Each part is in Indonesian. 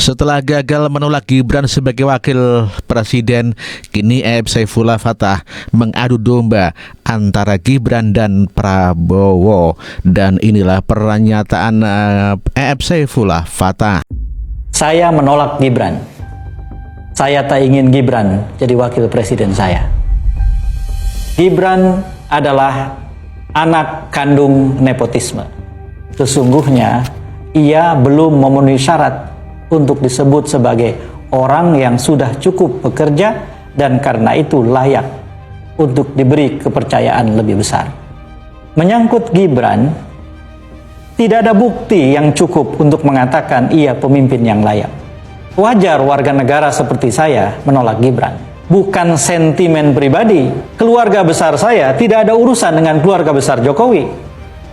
Setelah gagal menolak Gibran sebagai wakil presiden, kini Saifullah Fattah mengadu domba antara Gibran dan Prabowo. Dan inilah pernyataan Saifullah Fattah. Saya menolak Gibran. Saya tak ingin Gibran jadi wakil presiden saya. Gibran adalah anak kandung nepotisme. Sesungguhnya ia belum memenuhi syarat untuk disebut sebagai orang yang sudah cukup bekerja dan karena itu layak untuk diberi kepercayaan lebih besar. Menyangkut Gibran, tidak ada bukti yang cukup untuk mengatakan ia pemimpin yang layak. Wajar warga negara seperti saya menolak Gibran. Bukan sentimen pribadi. Keluarga besar saya tidak ada urusan dengan keluarga besar Jokowi.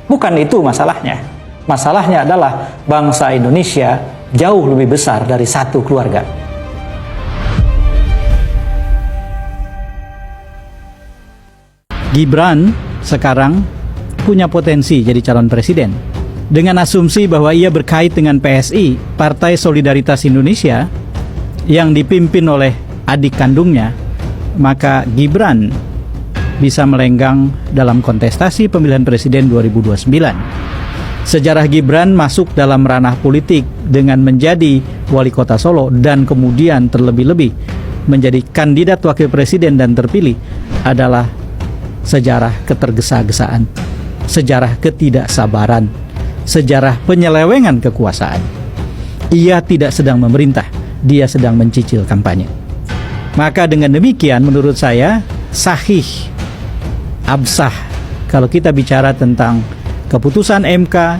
Bukan itu masalahnya. Masalahnya adalah bangsa Indonesia jauh lebih besar dari satu keluarga. Gibran sekarang punya potensi jadi calon presiden. Dengan asumsi bahwa ia berkait dengan PSI, Partai Solidaritas Indonesia, yang dipimpin oleh adik kandungnya, maka Gibran bisa melenggang dalam kontestasi pemilihan presiden 2029. Sejarah Gibran masuk dalam ranah politik dengan menjadi wali kota Solo dan kemudian terlebih-lebih menjadi kandidat wakil presiden dan terpilih adalah sejarah ketergesa-gesaan, sejarah ketidaksabaran, sejarah penyelewengan kekuasaan. Ia tidak sedang memerintah, dia sedang mencicil kampanye. Maka dengan demikian menurut saya sahih, absah kalau kita bicara tentang keputusan MK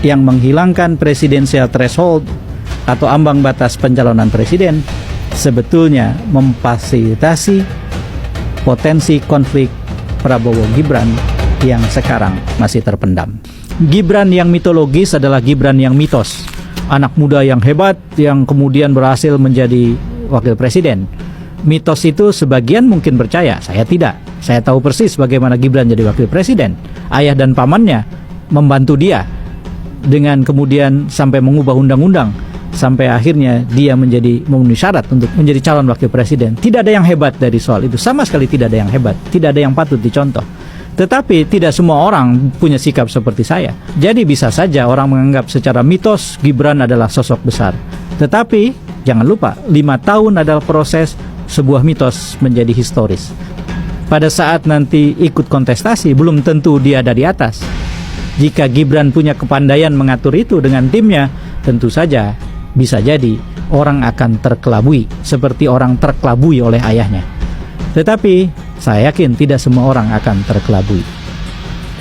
yang menghilangkan presidensial threshold atau ambang batas pencalonan presiden sebetulnya memfasilitasi potensi konflik Prabowo Gibran yang sekarang masih terpendam. Gibran yang mitologis adalah Gibran yang mitos, anak muda yang hebat yang kemudian berhasil menjadi wakil presiden. Mitos itu sebagian mungkin percaya, saya tidak. Saya tahu persis bagaimana Gibran jadi wakil presiden. Ayah dan pamannya membantu dia dengan kemudian sampai mengubah undang-undang sampai akhirnya dia menjadi memenuhi syarat untuk menjadi calon wakil presiden. Tidak ada yang hebat dari soal itu, sama sekali tidak ada yang hebat, tidak ada yang patut dicontoh. Tetapi tidak semua orang punya sikap seperti saya. Jadi bisa saja orang menganggap secara mitos Gibran adalah sosok besar. Tetapi jangan lupa 5 tahun adalah proses sebuah mitos menjadi historis. Pada saat nanti ikut kontestasi belum tentu dia ada di atas. Jika Gibran punya kepandaian mengatur itu dengan timnya, tentu saja bisa jadi orang akan terkelabui seperti orang terkelabui oleh ayahnya. Tetapi saya yakin tidak semua orang akan terkelabui.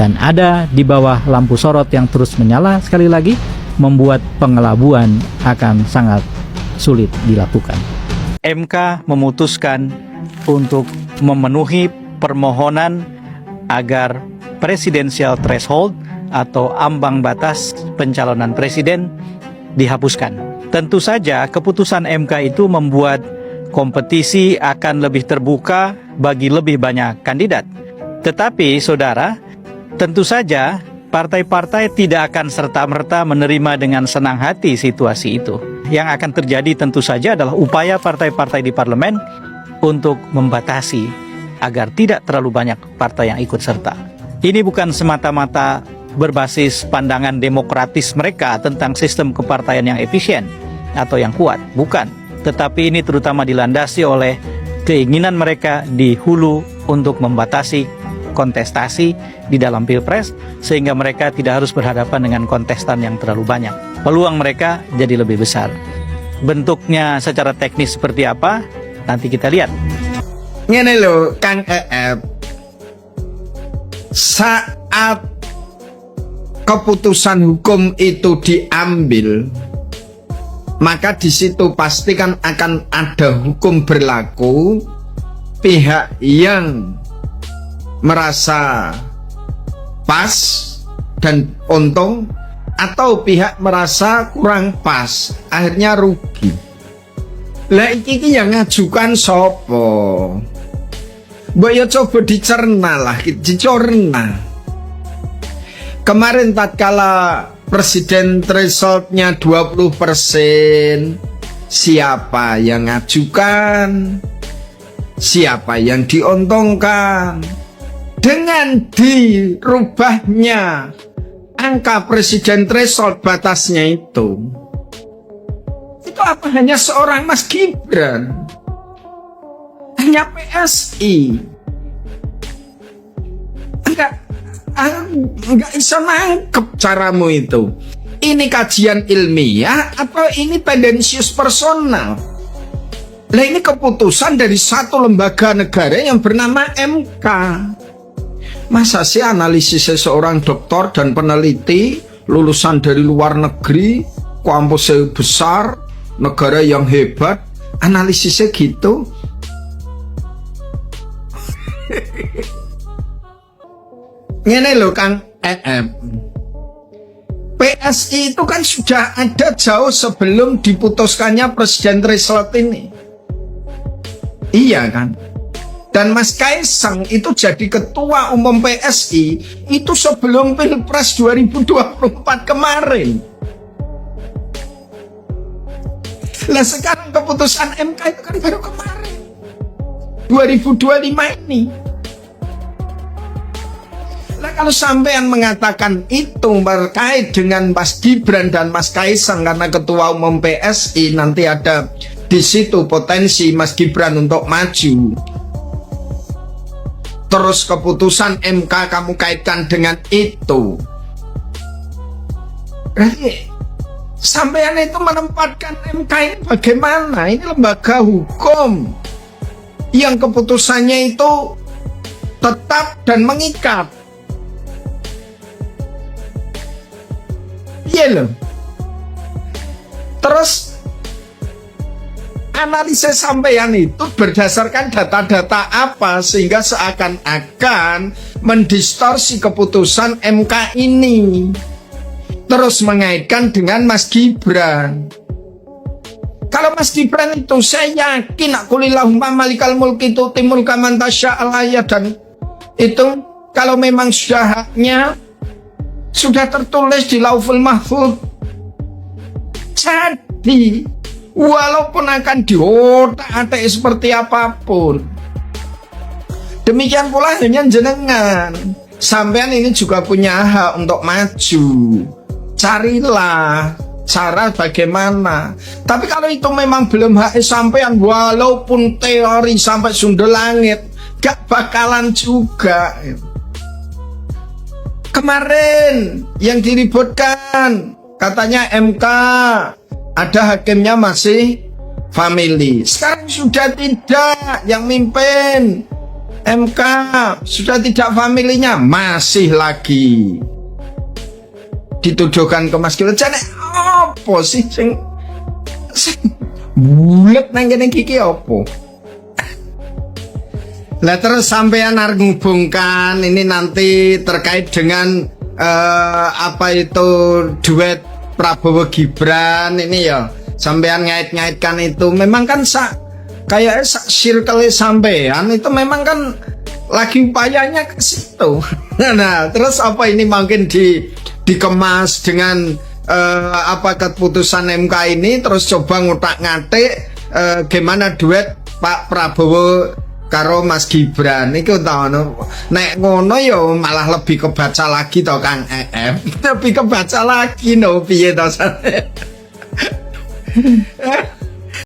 Dan ada di bawah lampu sorot yang terus menyala sekali lagi, membuat pengelabuan akan sangat sulit dilakukan. MK memutuskan untuk memenuhi permohonan agar presidensial threshold atau ambang batas pencalonan presiden dihapuskan. Tentu saja keputusan MK itu membuat kompetisi akan lebih terbuka bagi lebih banyak kandidat. Tetapi saudara, tentu saja partai-partai tidak akan serta-merta menerima dengan senang hati situasi itu. Yang akan terjadi tentu saja adalah upaya partai-partai di parlemen untuk membatasi agar tidak terlalu banyak partai yang ikut serta. Ini bukan semata-mata berbasis pandangan demokratis mereka tentang sistem kepartaian yang efisien atau yang kuat, bukan. Tetapi ini terutama dilandasi oleh keinginan mereka di hulu untuk membatasi kontestasi di dalam pilpres sehingga mereka tidak harus berhadapan dengan kontestan yang terlalu banyak. Peluang mereka jadi lebih besar. Bentuknya secara teknis seperti apa? Nanti kita lihat. Ngene lho, Kang Eep. Saat keputusan hukum itu diambil, maka di situ pasti kan akan ada hukum berlaku. Pihak yang merasa pas dan untung atau pihak merasa kurang pas akhirnya rugi. Lah iki yang ngajukan sopo? Mbok ya coba dicerna lah, dicerna. Kemarin tatkala presiden thresholdnya 20%, siapa yang ngajukan, siapa yang diuntungkan. Dengan dirubahnya angka presiden threshold batasnya itu apa? Hanya seorang Mas Gibran, hanya PSI. Enggak bisa nangkep caramu itu. Ini kajian ilmiah atau ini tendensius personal? Lah ini keputusan dari satu lembaga negara yang bernama MK. Masa sih analisis seseorang doktor dan peneliti lulusan dari luar negeri, kampusnya besar, negara yang hebat, analisisnya gitu? Ngene loh Kang EM, PSI itu kan sudah ada jauh sebelum diputuskannya presiden threshold ini. Iya kan? Dan Mas Kaisang itu jadi ketua umum PSI itu sebelum Pilpres 2024 kemarin. Lah sekarang keputusan MK itu kan baru kemarin 2025 ini. Lah kalau sampean mengatakan itu terkait dengan Mas Gibran dan Mas Kaisang karena ketua umum PSI, nanti ada di situ potensi Mas Gibran untuk maju. Terus keputusan MK kamu kaitkan dengan itu. Berarti sampean itu menempatkan MK ini bagaimana? Ini lembaga hukum yang keputusannya itu tetap dan mengikat. Iya loh. Terus analisis sampean itu berdasarkan data-data apa sehingga seakan-akan mendistorsi keputusan MK ini, terus mengaitkan dengan Mas Gibran. Kalau Mas Gibran itu saya yakin qulillahumma malikal mulki tu'til mulka man tasya'u, dan itu kalau memang sudah haknya sudah tertulis di Lauhul Mahfuz, jadi walaupun akan diotak-atik seperti apapun, demikian pula hanya jenengan sampean ini juga punya hak untuk maju. Carilah cara bagaimana. Tapi kalau itu memang belum hak sampean, walaupun teori sampai sundul langit, gak bakalan juga. Kemarin yang diributkan katanya MK ada hakimnya masih family. Sekarang sudah tidak, yang mimpin MK sudah tidak familinya, masih lagi dituduhkan ke Mas Gibran. Jane apa sih sing bulet nang kene iki apa? Lah terus sampean arep ngubungkan ini nanti terkait dengan apa itu duet Prabowo Gibran ini ya, sampean ngait-ngaitkan itu memang kan kayak circle sampean itu memang kan lagi upayanya ke situ. Nah, terus apa ini mungkin dikemas dengan apa keputusan MK ini, terus coba ngutak-ngatik gimana duet Pak Prabowo karo Mas Gibran iku tau nek ngono ya malah lebih kebaca lagi to Kang EM. Lebih kebaca lagi no piye to.